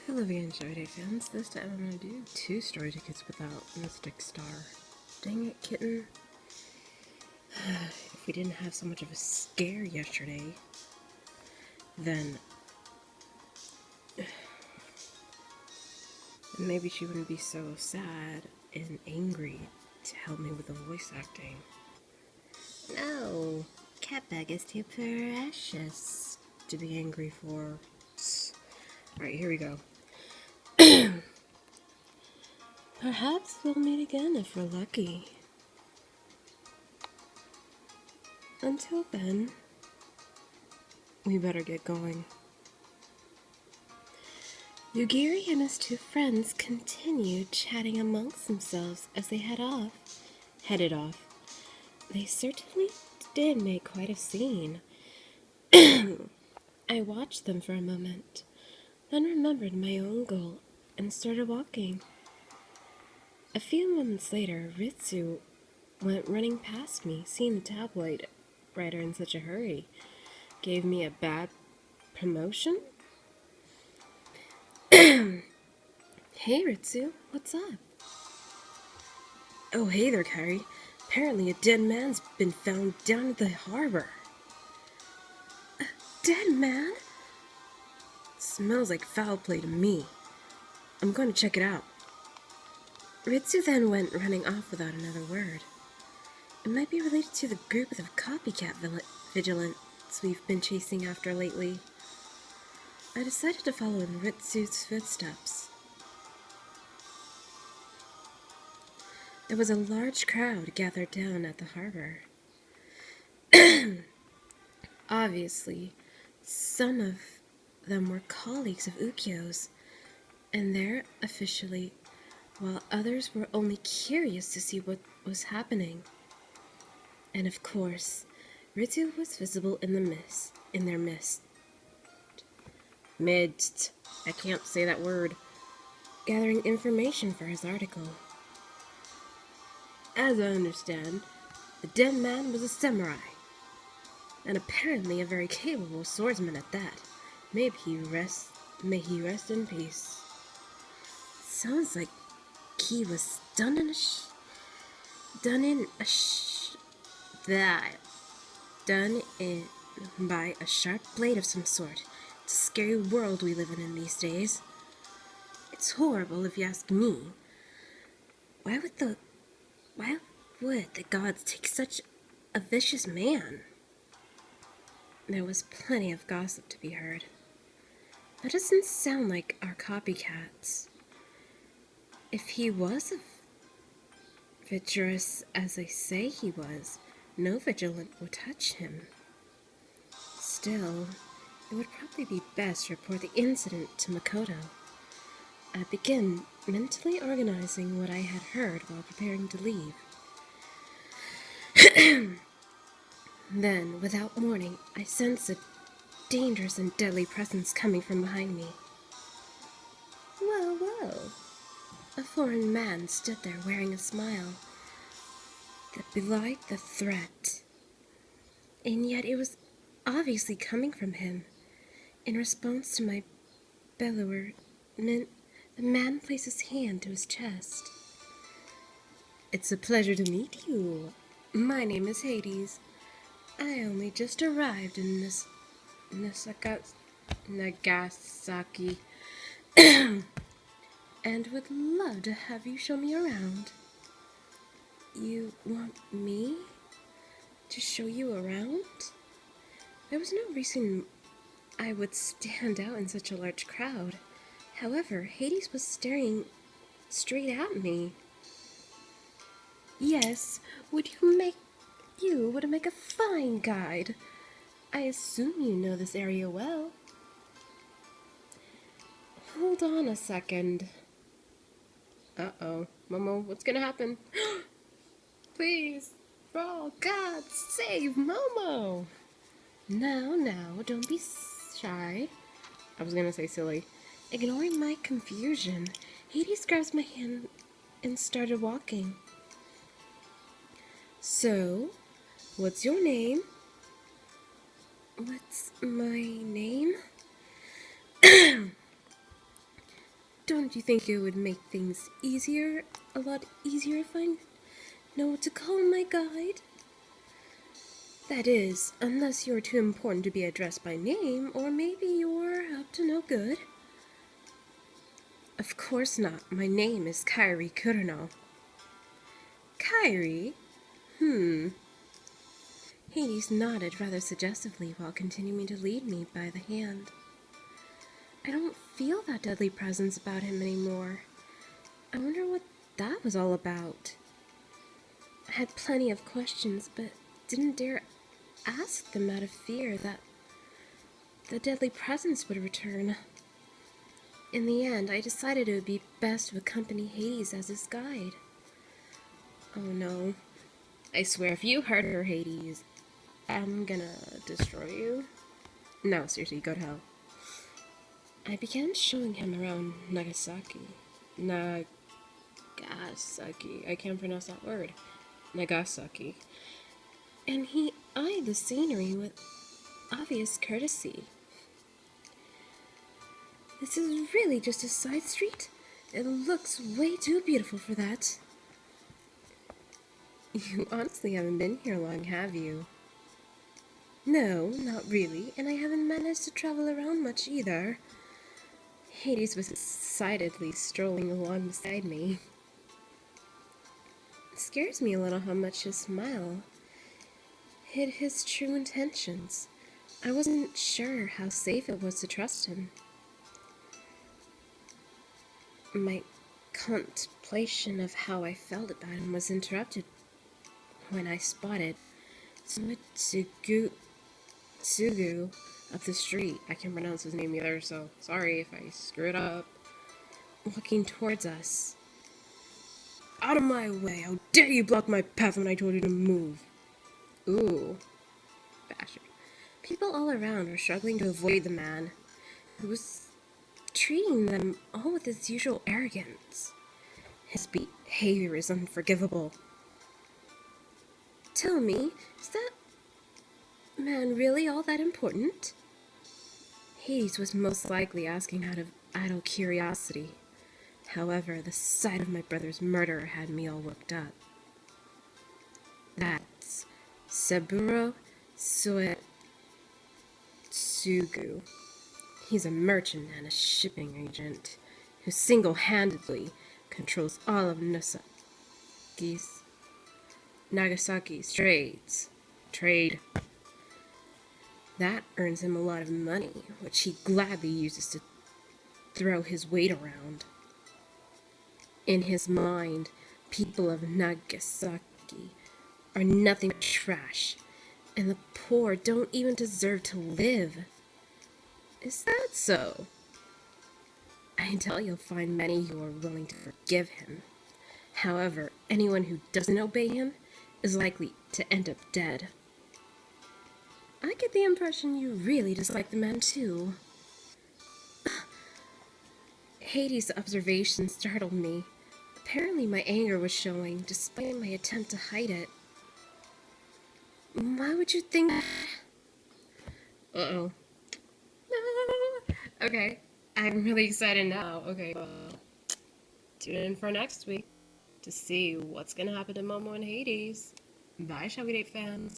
Hello again, Show Day fans. This time I'm going to do 2 story tickets without Mystic Star. Dang it, kitten. If we didn't have so much of a scare yesterday, then maybe she wouldn't be so sad and angry to help me with the voice acting. No, Catbag is too precious to be angry for. Alright, here we go. Perhaps we'll meet again if we're lucky. Until then, we better get going. Yugiri and his 2 friends continued chatting amongst themselves as they headed off. They certainly did make quite a scene. I watched them for a moment, then remembered my own goal and started walking. A few moments later, Ritsu went running past me, seeing the tabloid writer in such a hurry. Gave me a bad promotion? Hey Ritsu, what's up? Oh, hey there, Carrie. Apparently a dead man's been found down at the harbor. A dead man? Smells like foul play to me. I'm going to check it out. Ritsu then went running off without another word. It might be related to the group of copycat vigilantes we've been chasing after lately. I decided to follow in Ritsu's footsteps. There was a large crowd gathered down at the harbor. Obviously, some of them were colleagues of Ukyo's, and there officially, while others were only curious to see what was happening. And of course, Ritsu was visible in their midst. Midst. I can't say that word. Gathering information for his article. As I understand, the dead man was a samurai, and apparently a very capable swordsman at that. May he rest in peace. Sounds like he was done by a sharp blade of some sort. It's a scary world we live in these days. It's horrible if you ask me. Why would the gods take such a vicious man? There was plenty of gossip to be heard. That doesn't sound like our copycats. If he was as vigorous as they say he was, no vigilant would touch him. Still, it would probably be best to report the incident to Makoto. I began mentally organizing what I had heard while preparing to leave. Then, without warning, I sensed a dangerous and deadly presence coming from behind me. Whoa, whoa. A foreign man stood there wearing a smile that belied the threat. And yet it was obviously coming from him. In response to my bewilderment, the man placed his hand to his chest. It's a pleasure to meet you. My name is Hades. I only just arrived in Nagasaki and would love to have you show me around. You want me to show you around? There was no reason I would stand out in such a large crowd. However, Hades was staring straight at me. Yes, would make a fine guide. I assume you know this area well. Hold on a second. Uh-oh. Momo, what's gonna happen? Please, for all God, save Momo! Now, don't be shy. I was gonna say silly. Ignoring my confusion, Hades grabs my hand and started walking. So, what's your name? What's my name? don't you think it would make things easier, a lot easier if I know what to call my guide? That is, unless you're too important to be addressed by name, or maybe you're up to no good. Of course not. My name is Kairi Kurano. Kairi? Hades nodded rather suggestively while continuing to lead me by the hand. I don't feel that deadly presence about him anymore. I wonder what that was all about. I had plenty of questions, but didn't dare ask them out of fear that the deadly presence would return. In the end, I decided it would be best to accompany Hades as his guide. Oh no. I swear, if you hurt her, Hades, I'm gonna destroy you. No, seriously, go to hell. I began showing him around Nagasaki. Nagasaki. I can't pronounce that word. Nagasaki. And he eyed the scenery with obvious courtesy. This is really just a side street? It looks way too beautiful for that. You honestly haven't been here long, have you? No, not really, and I haven't managed to travel around much either. Hades was excitedly strolling along beside me. It scares me a little how much his smile hid his true intentions. I wasn't sure how safe it was to trust him. My contemplation of how I felt about him was interrupted when I spotted Tsugu up the street. I can't pronounce his name either, so sorry if I screw it up. Walking towards us. Out of my way! How dare you block my path when I told you to move? Ooh. Bastard. People all around were struggling to avoid the man, who was treating them all with his usual arrogance. His behavior is unforgivable. Tell me, is that man really all that important? Hades was most likely asking out of idle curiosity. However, the sight of my brother's murder had me all worked up. That's Saburo Soetsugu. He's a merchant and a shipping agent who single-handedly controls all of Nagasaki's trade. That earns him a lot of money, which he gladly uses to throw his weight around. In his mind, people of Nagasaki are nothing but trash, and the poor don't even deserve to live. Is that so? I doubt you'll find many who are willing to forgive him. However, anyone who doesn't obey him is likely to end up dead. I get the impression you really dislike the man too. Hades' observation startled me. Apparently my anger was showing, despite my attempt to hide it. Why would you think... Uh-oh. No. Okay. I'm really excited now. Okay, tune in for next week to see what's gonna happen to Momo and Hades. Bye, Shall We Date fans.